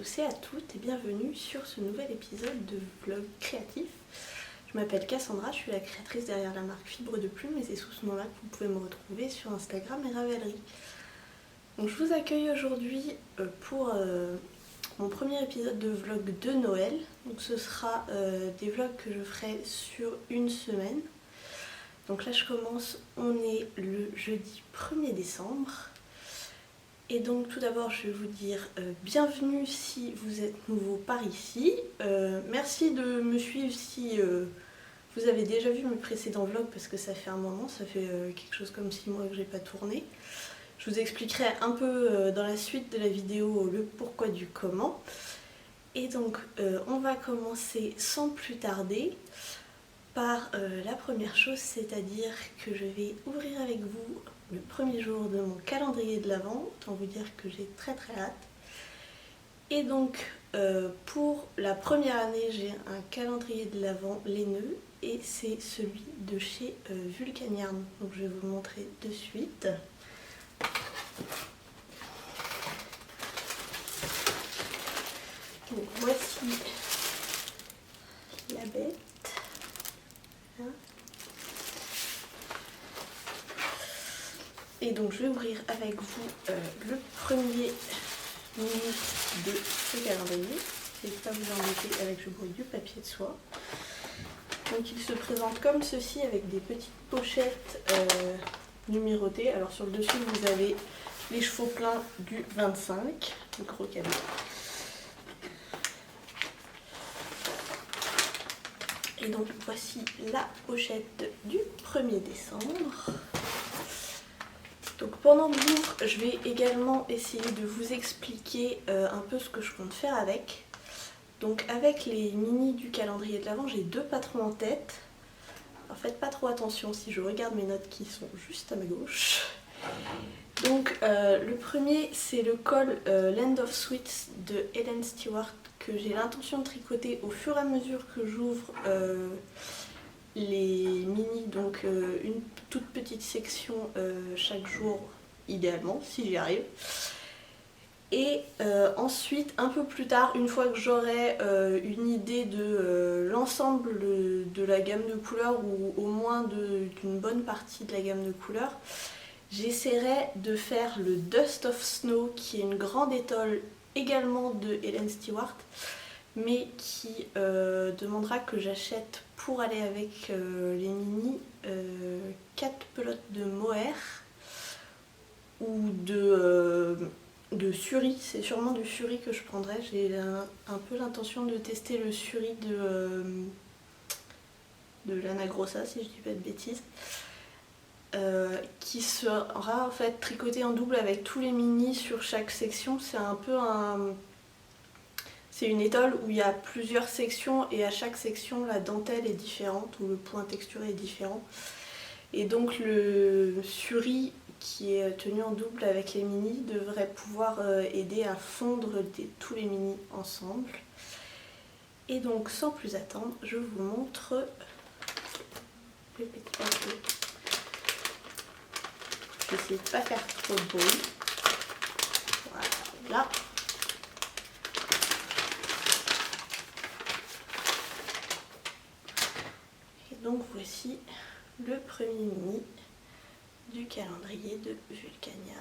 tous et à toutes et bienvenue sur ce nouvel épisode de vlog créatif. Je m'appelle Cassandra, je suis la créatrice derrière la marque Fibre de Plume et c'est sous ce nom-là que vous pouvez me retrouver sur Instagram et Ravelry. Donc je vous accueille aujourd'hui pour mon premier épisode de vlog de Noël. Donc ce sera des vlogs que je ferai sur une semaine. Donc là je commence, on est le jeudi 1er décembre. Et donc tout d'abord je vais vous dire bienvenue si vous êtes nouveau par ici. Merci de me suivre si vous avez déjà vu mes précédents vlogs parce que ça fait un moment, ça fait quelque chose comme 6 mois que j'ai pas tourné. Je vous expliquerai un peu dans la suite de la vidéo le pourquoi du comment. Et donc on va commencer sans plus tarder par la première chose, c'est-à-dire que je vais ouvrir avec vous le premier jour de mon calendrier de l'Avent, autant vous dire que j'ai très hâte. Et donc pour la première année j'ai un calendrier de l'Avent laineux et c'est celui de chez Vulcaniarn. Donc je vais vous le montrer de suite. Donc voici la bête. Et donc je vais ouvrir avec vous le premier mini de ce calendrier. Je ne vais pas vous embêter avec le bruit du papier de soie. Donc il se présente comme ceci avec des petites pochettes numérotées. Alors sur le dessus vous avez les chevaux pleins du 25, le gros cadeau. Et donc voici la pochette du 1er décembre. Donc pendant que j'ouvre, je vais également essayer de vous expliquer un peu ce que je compte faire avec. Donc avec les mini du calendrier de l'Avent, j'ai deux patrons en tête. Alors faites pas trop attention si je regarde mes notes qui sont juste à ma gauche. Donc le premier c'est le col Land of Sweets de Helen Stewart que j'ai l'intention de tricoter au fur et à mesure que j'ouvre les mini, donc une toute petite section chaque jour idéalement si j'y arrive. Et ensuite un peu plus tard, une fois que j'aurai une idée de l'ensemble de la gamme de couleurs ou au moins d'une bonne partie de la gamme de couleurs, j'essaierai de faire le Dust of Snow qui est une grande étole également de Helen Stewart mais qui demandera que j'achète pour aller avec les mini 4 pelotes de mohair ou de suri. C'est sûrement du suri que je prendrai. J'ai un peu l'intention de tester le suri de Lana Grossa si je dis pas de bêtises. Qui sera en fait tricoté en double avec tous les mini sur chaque section. C'est un peu c'est une étole où il y a plusieurs sections et à chaque section la dentelle est différente ou le point texturé est différent. Et donc le suri qui est tenu en double avec les mini devrait pouvoir aider à fondre tous les mini ensemble. Et donc sans plus attendre, je vous montre les petits papiers. Je vais essayer de ne pas faire trop de bruit. Voilà. Et donc voici le premier mini du calendrier de Vulcaniarn.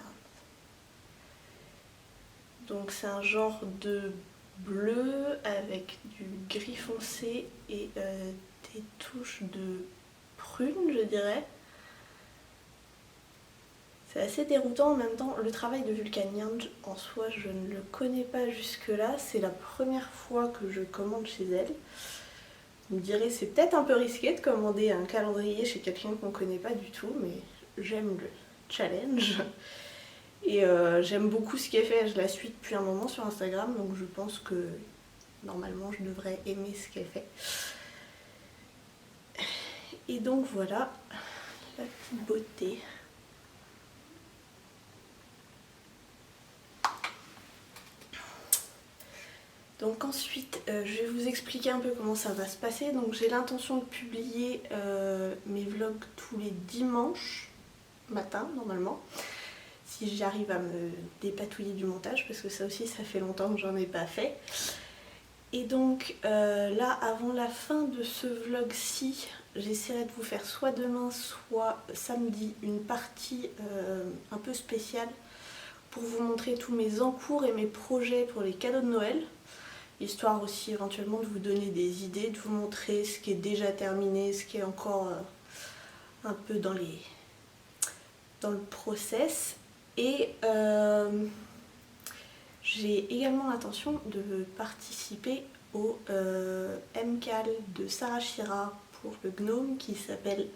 Donc c'est un genre de bleu avec du gris foncé et des touches de prune je dirais. C'est assez déroutant en même temps, le travail de Vulcaniarn en soi je ne le connais pas jusque là, c'est la première fois que je commande chez elle. Vous me direz c'est peut-être un peu risqué de commander un calendrier chez quelqu'un qu'on ne connaît pas du tout, mais j'aime le challenge. Et j'aime beaucoup ce qu'elle fait, je la suis depuis un moment sur Instagram, donc je pense que normalement je devrais aimer ce qu'elle fait. Et donc voilà la petite beauté. Donc ensuite, je vais vous expliquer un peu comment ça va se passer. Donc j'ai l'intention de publier mes vlogs tous les dimanches matin normalement. si j'arrive à me dépatouiller du montage, parce que ça aussi ça fait longtemps que j'en ai pas fait. Et donc là, avant la fin de ce vlog-ci, j'essaierai de vous faire soit demain, soit samedi, une partie un peu spéciale pour vous montrer tous mes encours et mes projets pour les cadeaux de Noël. Histoire aussi éventuellement de vous donner des idées, de vous montrer ce qui est déjà terminé, ce qui est encore un peu dans le process. Et j'ai également l'intention de participer au MCAL de Sarah Shira pour le gnome qui s'appelle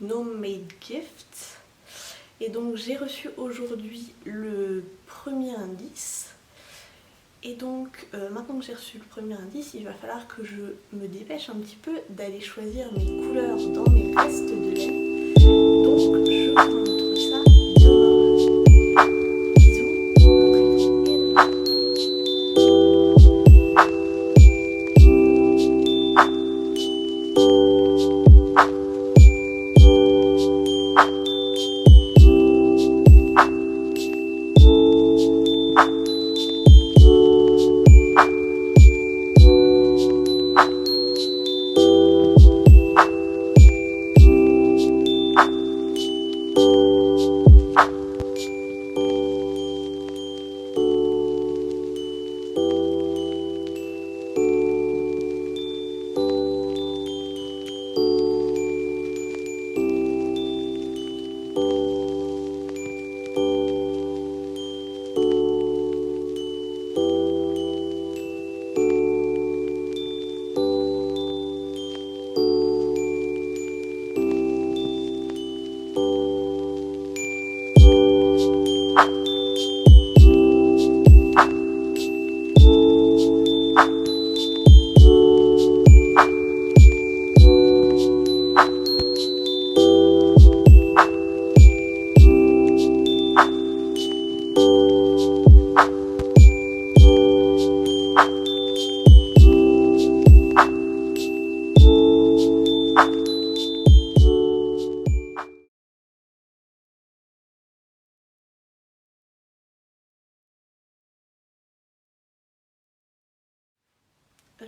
Gnome Made Gifts. Et donc j'ai reçu aujourd'hui le premier indice. Et donc maintenant que j'ai reçu le premier indice, il va falloir que je me dépêche un petit peu d'aller choisir mes couleurs dans mes restes de lait. Donc je vous montre ça demain. Bisous, montrez-vous et à demain.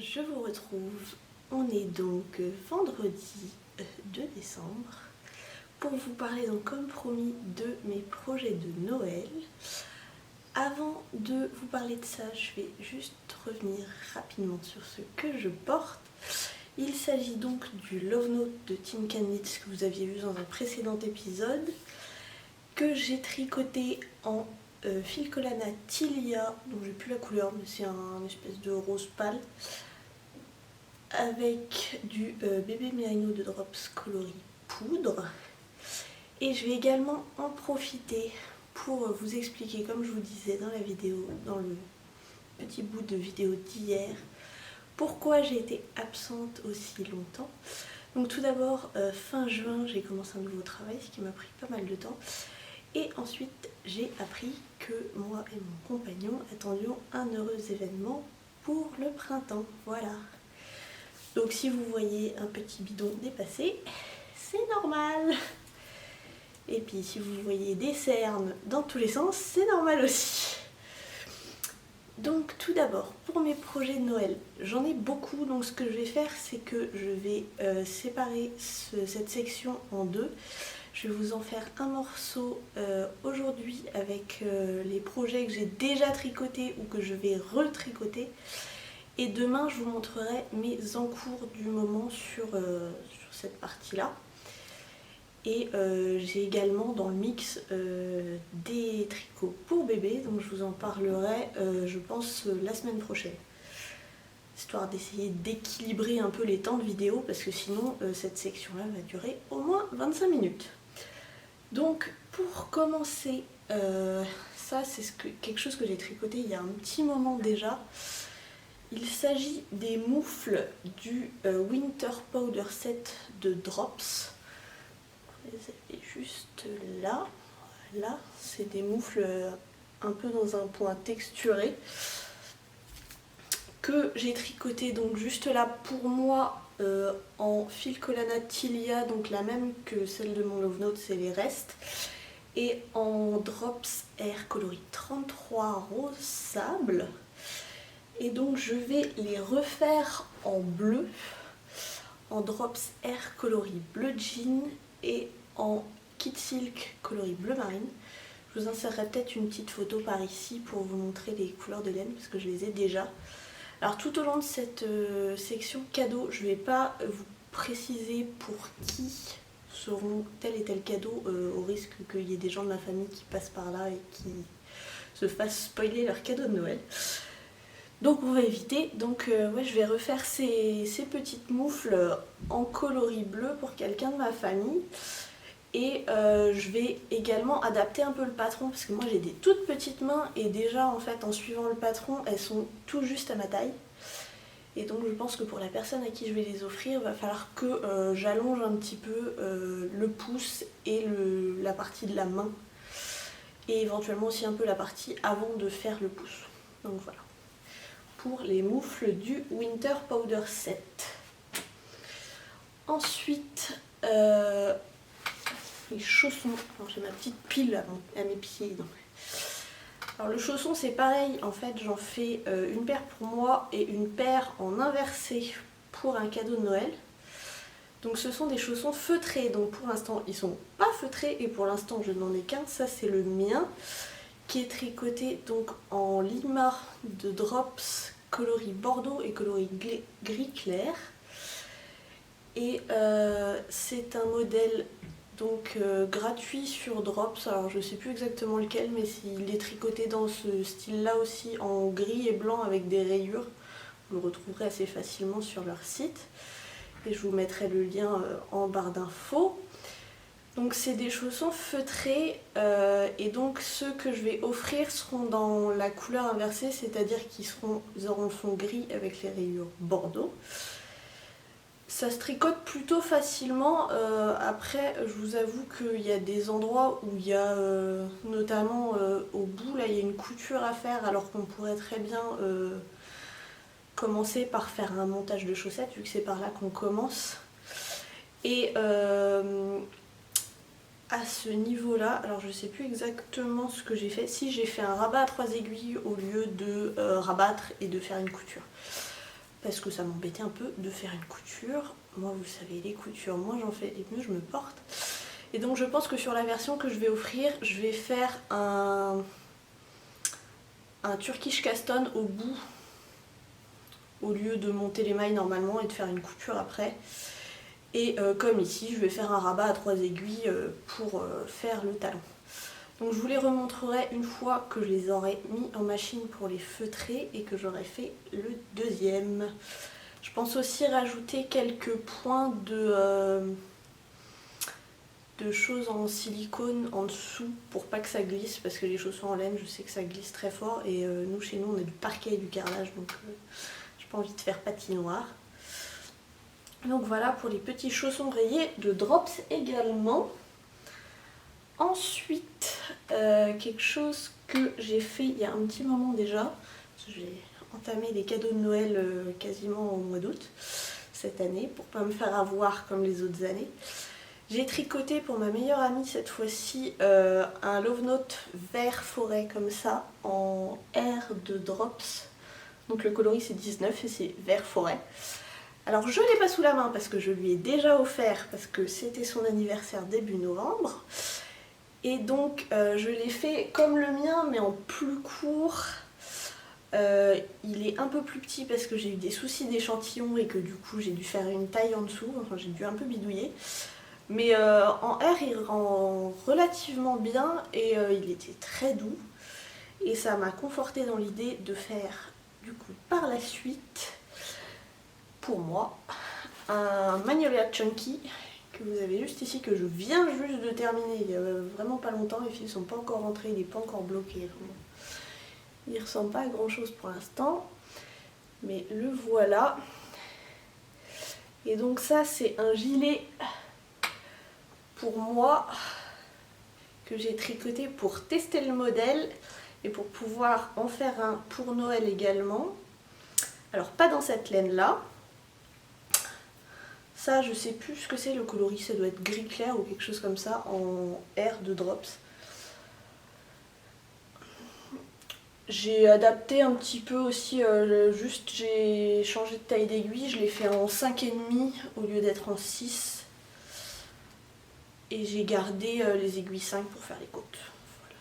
Je vous retrouve, on est donc vendredi 2 décembre pour vous parler donc comme promis de mes projets de Noël. Avant de vous parler de ça, je vais juste revenir rapidement sur ce que je porte. Il s'agit donc du Love Note de Tin Can Knits que vous aviez vu dans un précédent épisode, que j'ai tricoté en fil collana Tilia, dont j'ai plus la couleur mais c'est un espèce de rose pâle, avec du bébé Merino de Drops coloris poudre. Et je vais également en profiter pour vous expliquer, comme je vous disais dans la vidéo, dans le petit bout de vidéo d'hier, pourquoi j'ai été absente aussi longtemps. Donc tout d'abord, fin juin, j'ai commencé un nouveau travail, ce qui m'a pris pas mal de temps. Et ensuite, j'ai appris que moi et mon compagnon attendions un heureux événement pour le printemps. Voilà. Donc si vous voyez un petit bidon dépassé, c'est normal. Et puis si vous voyez des cernes dans tous les sens, c'est normal aussi. Donc tout d'abord, pour mes projets de Noël, j'en ai beaucoup. Donc ce que je vais faire, c'est que je vais séparer cette section en deux. Je vais vous en faire un morceau aujourd'hui avec les projets que j'ai déjà tricotés ou que je vais retricoter. Et demain, je vous montrerai mes encours du moment sur cette partie-là. Et j'ai également dans le mix des tricots pour bébé, donc je vous en parlerai, je pense, la semaine prochaine. Histoire d'essayer d'équilibrer un peu les temps de vidéo, parce que sinon, cette section-là va durer au moins 25 minutes. Donc, pour commencer, ça c'est quelque chose que j'ai tricoté il y a un petit moment déjà. Il s'agit des moufles du Winter Powder Set de Drops. Vous les avez juste là. Voilà, c'est des moufles un peu dans un point texturé que j'ai tricoté donc juste là pour moi en fil collana Tilia, donc la même que celle de mon Love Note, c'est les restes. et en Drops Air coloris 33 rose sable. Et donc je vais les refaire en bleu, en Drops Air coloris bleu jean et en Kit Silk coloris bleu marine. Je vous insérerai peut-être une petite photo par ici pour vous montrer les couleurs de laine parce que je les ai déjà. Alors tout au long de cette section cadeau, je ne vais pas vous préciser pour qui seront tel et tel cadeau au risque qu'il y ait des gens de ma famille qui passent par là et qui se fassent spoiler leur cadeau de Noël. Donc on va éviter. Donc ouais, je vais refaire ces petites moufles en coloris bleu pour quelqu'un de ma famille. Et je vais également adapter un peu le patron parce que moi j'ai des toutes petites mains et déjà en fait en suivant le patron elles sont tout juste à ma taille. Et donc je pense que pour la personne à qui je vais les offrir, il va falloir que j'allonge un petit peu le pouce et la partie de la main. Et éventuellement aussi un peu la partie avant de faire le pouce. Donc voilà. Pour les moufles du Winter Powder Set. Ensuite, les chaussons. J'ai ma petite pile à mes pieds. Donc. Alors le chausson c'est pareil, en fait j'en fais une paire pour moi et une paire en inversé pour un cadeau de Noël. Donc ce sont des chaussons feutrés, donc pour l'instant ils sont pas feutrés et pour l'instant je n'en ai qu'un, ça c'est le mien qui est tricoté donc en lima de Drops coloris bordeaux et coloris gris clair. Et c'est un modèle donc gratuit sur Drops, alors je sais plus exactement lequel mais il est tricoté dans ce style là aussi en gris et blanc avec des rayures. Vous le retrouverez assez facilement sur leur site et je vous mettrai le lien en barre d'infos. Donc c'est des chaussons feutrés et donc ceux que je vais offrir seront dans la couleur inversée, c'est-à-dire qu'ils auront le fond gris avec les rayures bordeaux. Ça se tricote plutôt facilement, après je vous avoue qu'il y a des endroits où il y a notamment au bout là il y a une couture à faire alors qu'on pourrait très bien commencer par faire un montage de chaussettes vu que c'est par là qu'on commence. Et à ce niveau là, alors je sais plus exactement ce que j'ai fait, si j'ai fait un rabat à 3 aiguilles au lieu de rabattre et de faire une couture. Parce que ça m'embêtait un peu de faire une couture. Moi vous savez les coutures, moins j'en fais et mieux je me porte. Et donc je pense que sur la version que je vais offrir, je vais faire un Turkish Caston au bout. Au lieu de monter les mailles normalement et de faire une couture après. Et comme ici je vais faire un rabat à 3 aiguilles pour faire le talon. Donc je vous les remontrerai une fois que je les aurai mis en machine pour les feutrer et que j'aurai fait le deuxième. Je pense aussi rajouter quelques points de choses en silicone en dessous pour pas que ça glisse parce que les chaussons en laine je sais que ça glisse très fort et nous chez nous on a du parquet et du carrelage donc j'ai pas envie de faire patinoire. Donc voilà pour les petits chaussons rayés de Drops également. Ensuite, quelque chose que j'ai fait il y a un petit moment déjà, j'ai entamé les cadeaux de Noël quasiment au mois d'août cette année pour pas me faire avoir comme les autres années. J'ai tricoté pour ma meilleure amie cette fois-ci un Love Note vert forêt comme ça en R de Drops. Donc le coloris c'est 19 et c'est vert forêt. Alors je ne l'ai pas sous la main parce que je lui ai déjà offert parce que c'était son anniversaire début novembre. Et donc je l'ai fait comme le mien mais en plus court. Il est un peu plus petit parce que j'ai eu des soucis d'échantillon et que du coup j'ai dû faire une taille en dessous, enfin j'ai dû un peu bidouiller. Mais en R il rend relativement bien et il était très doux. Et ça m'a confortée dans l'idée de faire du coup par la suite pour moi un Magnolia Chunky que vous avez juste ici, que je viens juste de terminer il y a vraiment pas longtemps. Les fils ne sont pas encore rentrés, il n'est pas encore bloqué. Il ressemble pas à grand chose pour l'instant, mais le voilà. Et donc ça c'est un gilet pour moi que j'ai tricoté pour tester le modèle et pour pouvoir en faire un pour Noël également. Alors pas dans cette laine là. Ça je sais plus ce que c'est le coloris, ça doit être gris clair ou quelque chose comme ça en R de Drops. J'ai adapté un petit peu aussi, juste j'ai changé de taille d'aiguille, je l'ai fait en 5,5 au lieu d'être en 6. Et j'ai gardé les aiguilles 5 pour faire les côtes. Voilà.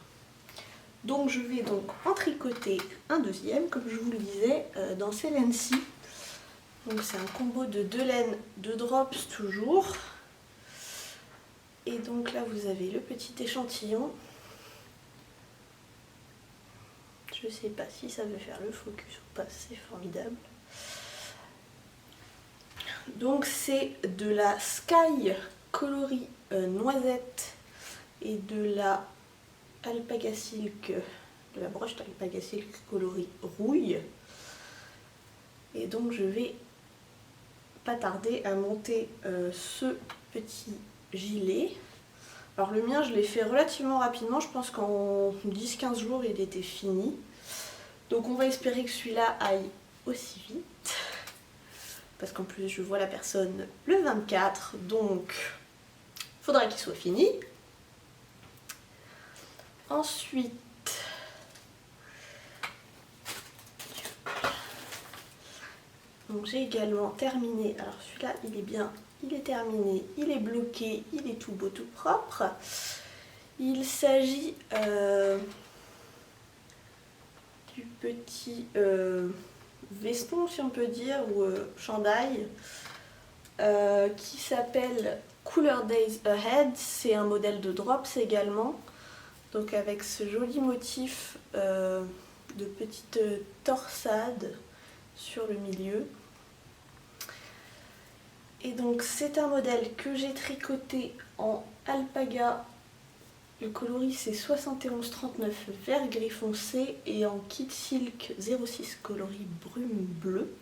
Donc je vais donc en tricoter un deuxième, comme je vous le disais, dans ces laines-ci. Donc c'est un combo de 2 laines, 2 drops toujours. Et donc là vous avez le petit échantillon. Je sais pas si ça veut faire le focus ou pas, c'est formidable. Donc c'est de la Sky coloris noisette et de la Alpaga Silk, de la broche d'Alpaga Silk coloris rouille. Et donc je vais pas tarder à monter ce petit gilet. Alors le mien je l'ai fait relativement rapidement, je pense qu'en 10-15 jours il était fini. Donc on va espérer que celui-là aille aussi vite. Parce qu'en plus je vois la personne le 24, donc il faudra qu'il soit fini. Ensuite, donc j'ai également terminé, alors celui-là il est bien, il est terminé, il est bloqué, il est tout beau, tout propre. Il s'agit du petit veston si on peut dire, ou chandail, qui s'appelle Cooler Days Ahead. C'est un modèle de drops également, donc avec ce joli motif de petite torsade sur le milieu. Et donc c'est un modèle que j'ai tricoté en alpaga. Le coloris c'est 7139 vert gris foncé et en kit silk 06 coloris brume bleu.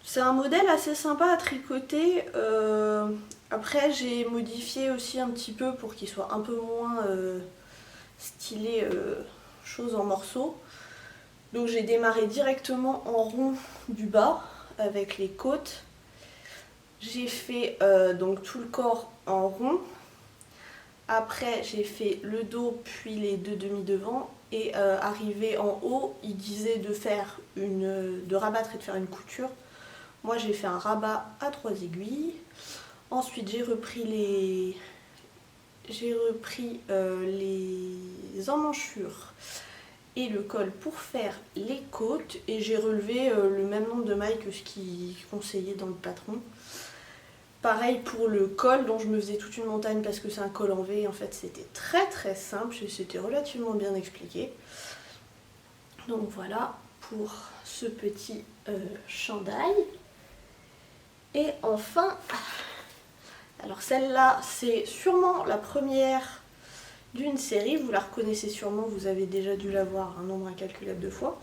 C'est un modèle assez sympa à tricoter. Après j'ai modifié aussi un petit peu pour qu'il soit un peu moins stylé chose en morceaux. Donc j'ai démarré directement en rond du bas avec les côtes. J'ai fait donc tout le corps en rond. Après j'ai fait le dos puis les deux demi-devants. Et arrivé en haut, il disait de rabattre et de faire une couture. Moi j'ai fait un rabat à 3 aiguilles. Ensuite j'ai repris les emmanchures et le col pour faire les côtes. Et j'ai relevé le même nombre de mailles que ce qui est conseillé dans le patron. Pareil pour le col dont je me faisais toute une montagne parce que c'est un col en V. En fait c'était très très simple et c'était relativement bien expliqué. Donc voilà pour ce petit chandail. Et enfin, alors celle-là c'est sûrement la première d'une série, vous la reconnaissez sûrement, vous avez déjà dû la voir un nombre incalculable de fois.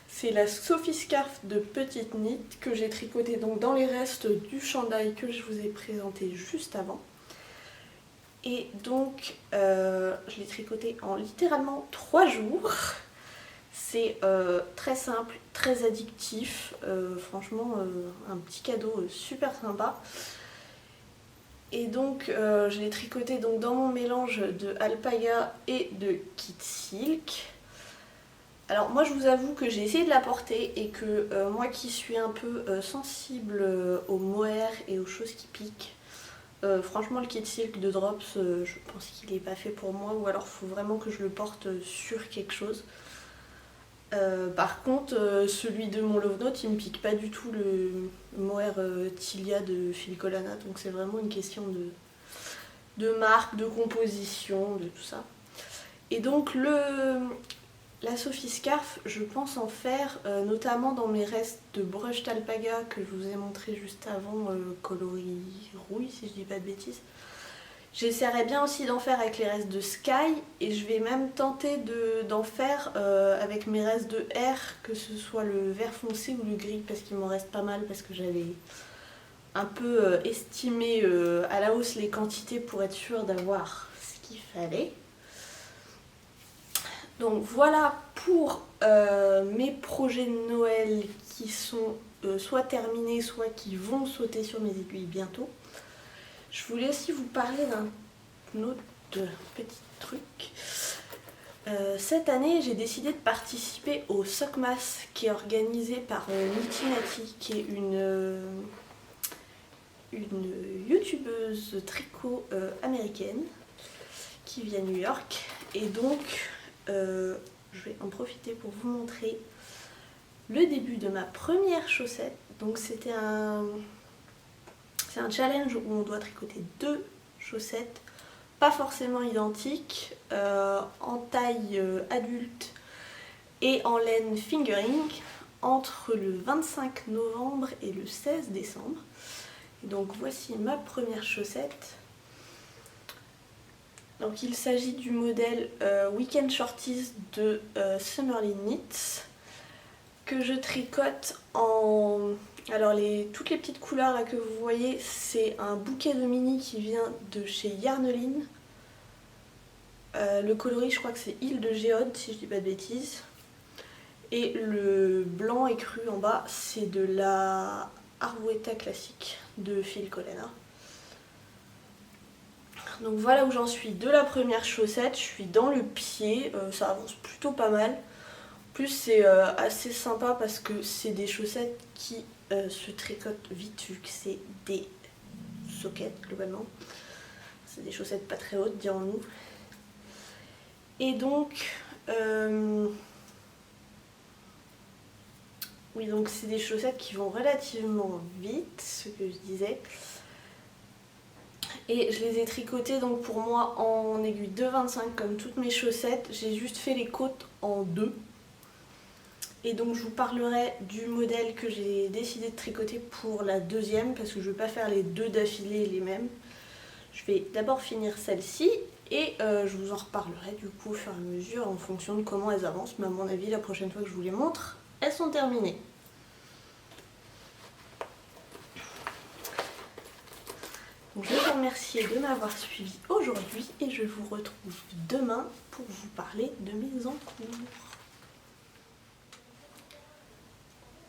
C'est la Sophie Scarf de Petite Knit que j'ai tricoté donc dans les restes du chandail que je vous ai présenté juste avant. Et donc je l'ai tricoté en littéralement 3 jours. C'est très simple, très addictif, franchement un petit cadeau super sympa. Et donc je l'ai tricoté donc dans mon mélange de alpaga et de kit silk. Alors moi je vous avoue que j'ai essayé de la porter et que moi qui suis un peu sensible aux mohair et aux choses qui piquent, franchement le kit silk de Drops je pense qu'il n'est pas fait pour moi, ou alors il faut vraiment que je le porte sur quelque chose. Par contre celui de mon Love Note il me pique pas du tout le mohair Tilia de Phil Colana, donc c'est vraiment une question de marque, de composition, de tout ça. Et donc la Sophie Scarf, je pense en faire notamment dans mes restes de brush d'alpaga que je vous ai montré juste avant, coloris rouille si je dis pas de bêtises. J'essaierai bien aussi d'en faire avec les restes de Sky et je vais même tenter d'en faire avec mes restes de R, que ce soit le vert foncé ou le gris, parce qu'il m'en reste pas mal, parce que j'avais un peu estimé à la hausse les quantités pour être sûre d'avoir ce qu'il fallait. Donc voilà pour mes projets de Noël qui sont soit terminés, soit qui vont sauter sur mes aiguilles bientôt. Je voulais aussi vous parler d'un autre petit truc. Cette année, j'ai décidé de participer au Socmas qui est organisé par Niti Nati, qui est une youtubeuse tricot américaine qui vit à New York. Et donc, je vais en profiter pour vous montrer le début de ma première chaussette. Donc c'est un challenge où on doit tricoter 2 chaussettes, pas forcément identiques, en taille adulte et en laine fingering, entre le 25 novembre et le 16 décembre. Donc voici ma première chaussette. Donc il s'agit du modèle Weekend Shorties de Summerlin Knits, que je tricote en... Alors toutes les petites couleurs là que vous voyez, c'est un bouquet de mini qui vient de chez Yarneline. Le coloris, je crois que c'est Île de Géode, si je dis pas de bêtises. Et le blanc écru en bas, c'est de la Arwetta classique de Phil Colonna. Donc voilà où j'en suis de la première chaussette. Je suis dans le pied, ça avance plutôt pas mal. En plus c'est assez sympa parce que c'est des chaussettes qui se tricotent vite vu que c'est des sockets globalement. C'est des chaussettes pas très hautes, dirons-nous. Et donc, oui, donc c'est des chaussettes qui vont relativement vite, ce que je disais. Et je les ai tricotées donc pour moi en aiguille 2,25 comme toutes mes chaussettes. J'ai juste fait les côtes en 2. Et donc je vous parlerai du modèle que j'ai décidé de tricoter pour la deuxième, parce que je ne vais pas faire les 2 d'affilée les mêmes. Je vais d'abord finir celle-ci et je vous en reparlerai du coup au fur et à mesure en fonction de comment elles avancent. Mais à mon avis, la prochaine fois que je vous les montre, elles sont terminées. Donc je vous remercie de m'avoir suivi aujourd'hui et je vous retrouve demain pour vous parler de mes encours.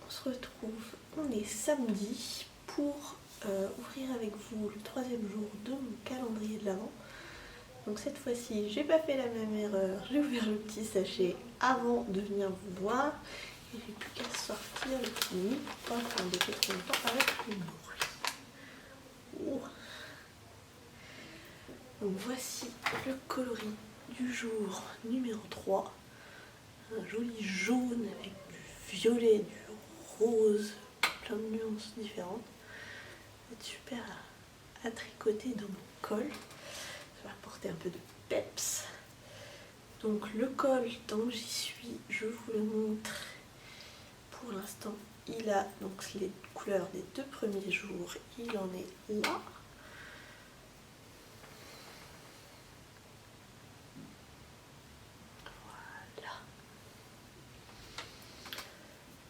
On se retrouve, on est samedi pour ouvrir avec vous le 3e jour de mon calendrier de l'Avent. Donc cette fois-ci, j'ai pas fait la même erreur, j'ai ouvert le petit sachet avant de venir vous voir. Et j'ai plus qu'à sortir le petit nid pour pas faire embêter trop longtemps avec le bruit. Oh. Donc voici le coloris du jour numéro 3. Un joli jaune avec du violet, du rose, plein de nuances différentes. C'est super à tricoter dans mon col. Ça va apporter un peu de peps. Donc le col, tant que j'y suis, je vous le montre. Pour l'instant, il a donc les couleurs des 2 premiers jours. Il en est là.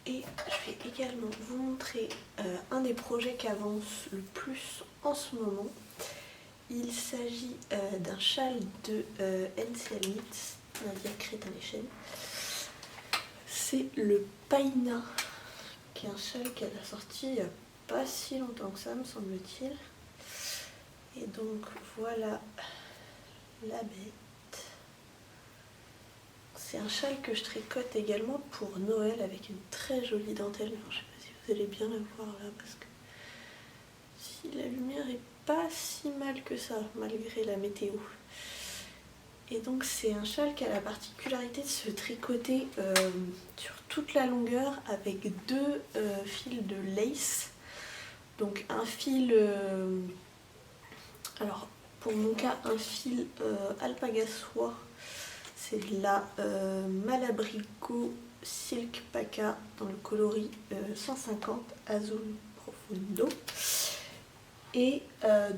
Et je vais également vous montrer un des projets qui avance le plus en ce moment. Il s'agit d'un châle de NCL Knits, Nadia Crétin-les-Chênes. C'est le Paina, qui est un châle qu'elle a sorti il n'y a pas si longtemps que ça, me semble-t-il. Et donc voilà la bête. C'est un châle que je tricote également pour Noël avec une très jolie dentelle. Alors, je ne sais pas si vous allez bien la voir là, parce que si la lumière est pas si mal que ça, malgré la météo. Et donc c'est un châle qui a la particularité de se tricoter sur toute la longueur avec 2 fils de lace. Donc un fil, alors pour mon cas un fil alpaga soie, c'est de la Malabrigo Silk Paca dans le coloris 150 Azul Profundo. Et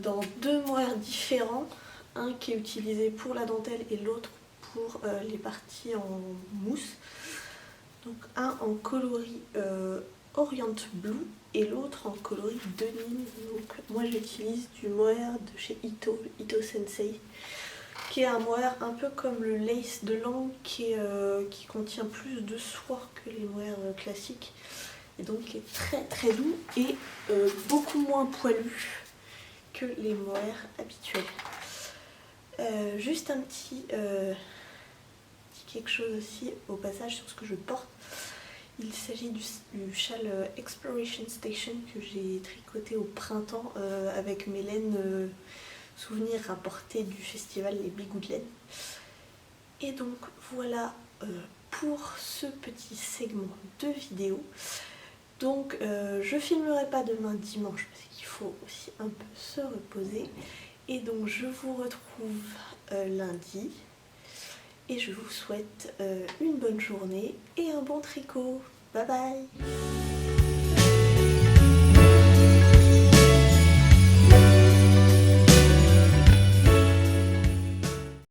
dans 2 mohair différents, un qui est utilisé pour la dentelle et l'autre pour les parties en mousse. Donc un en coloris Orient Blue et l'autre en coloris denim. Donc moi j'utilise du mohair de chez Ito Sensei, qui est un mohair un peu comme le lace de Lang, qui contient plus de soie que les mohairs classiques. Et donc qui est très très doux et beaucoup moins poilu que les mohairs habituels. Juste un petit quelque chose aussi au passage sur ce que je porte. Il s'agit du châle Exploration Station que j'ai tricoté au printemps avec mes laines souvenirs rapportés du festival Les Bigoux de laine. Et donc voilà pour ce petit segment de vidéo. Donc je filmerai pas demain dimanche parce qu'il faut aussi un peu se reposer. Et donc je vous retrouve lundi. Et je vous souhaite une bonne journée et un bon tricot. Bye bye!